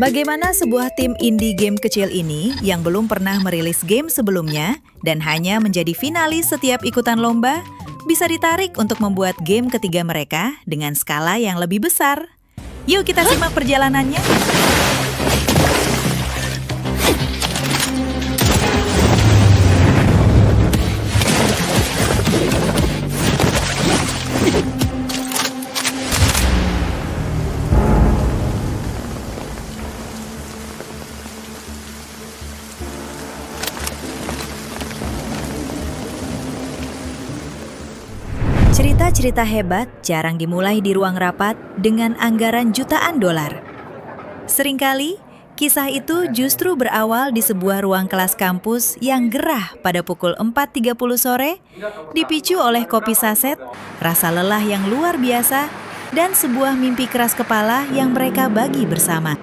Bagaimana sebuah tim indie game kecil ini yang belum pernah merilis game sebelumnya dan hanya menjadi finalis setiap ikutan lomba, bisa ditarik untuk membuat game ketiga mereka dengan skala yang lebih besar? Yuk kita simak perjalanannya. Cerita-cerita hebat jarang dimulai di ruang rapat dengan anggaran jutaan dolar. Seringkali, kisah itu justru berawal di sebuah ruang kelas kampus yang gerah pada pukul 4.30 sore, dipicu oleh kopi saset, rasa lelah yang luar biasa, dan sebuah mimpi keras kepala yang mereka bagi bersama.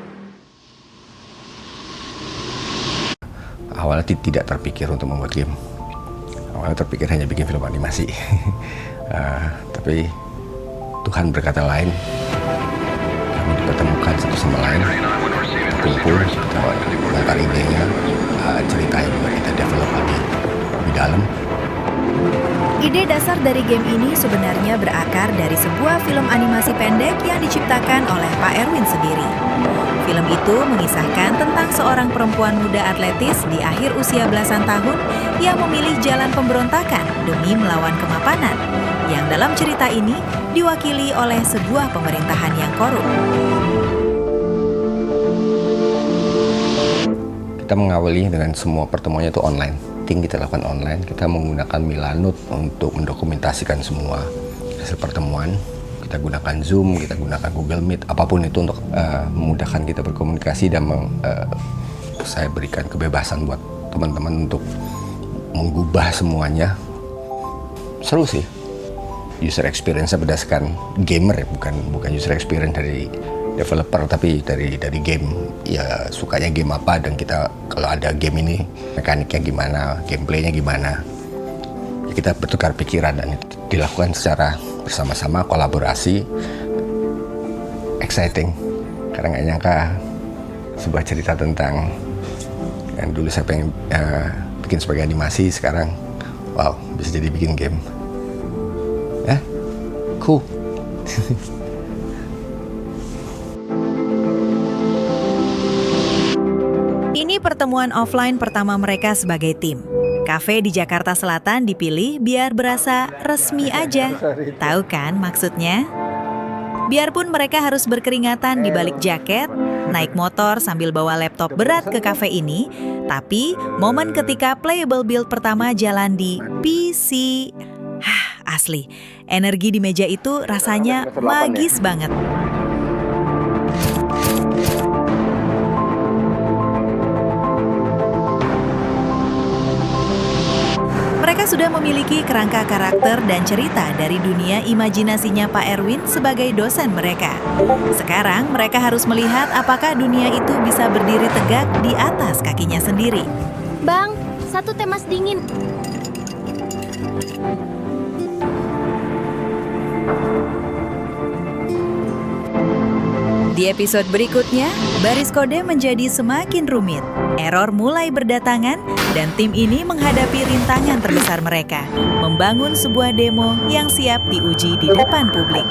Awalnya tidak terpikir untuk membuat game. Awalnya terpikir hanya bikin film animasi. Tapi Tuhan berkata lain. Kami dipertemukan satu sama lain, kita kumpul, kita bongkar idenya, ceritanya juga kita develop lebih dalam. Ide dasar dari game ini sebenarnya berakar dari sebuah film animasi pendek yang diciptakan oleh Pak Erwin sendiri. Film itu mengisahkan tentang seorang perempuan muda atletis di akhir usia belasan tahun yang memilih jalan pemberontakan demi melawan kemapanan, yang dalam cerita ini diwakili oleh sebuah pemerintahan yang korup. Kita mengawali dengan semua pertemuannya itu online. Meeting kita lakukan online, kita menggunakan Milanut untuk mendokumentasikan semua hasil pertemuan. Kita gunakan Zoom, kita gunakan Google Meet, apapun itu untuk memudahkan kita berkomunikasi dan saya berikan kebebasan buat teman-teman untuk mengubah semuanya. Seru sih. User experience berdasarkan gamer, bukan user experience dari developer, tapi dari game. Ya sukanya game apa, dan kita kalau ada game ini mekaniknya gimana, gameplaynya gimana. Ya, kita bertukar pikiran dan itu dilakukan secara bersama-sama, kolaborasi. Exciting, karena nggak nyangka sebuah cerita tentang yang dulu saya pengen bikin sebagai animasi, sekarang wow, bisa jadi bikin game. Cool. Ini pertemuan offline pertama mereka sebagai tim. Kafe di Jakarta Selatan dipilih biar berasa resmi aja. Tahu kan maksudnya? Biarpun mereka harus berkeringatan di balik jaket, naik motor sambil bawa laptop berat ke kafe ini, tapi momen ketika playable build pertama jalan di PC, asli, energi di meja itu rasanya magis banget. Mereka sudah memiliki kerangka karakter dan cerita dari dunia imajinasinya Pak Erwin sebagai dosen mereka. Sekarang mereka harus melihat apakah dunia itu bisa berdiri tegak di atas kakinya sendiri. Bang, satu teh mas dingin. Di episode berikutnya, baris kode menjadi semakin rumit. Error mulai berdatangan dan tim ini menghadapi rintangan terbesar mereka, membangun sebuah demo yang siap diuji di depan publik.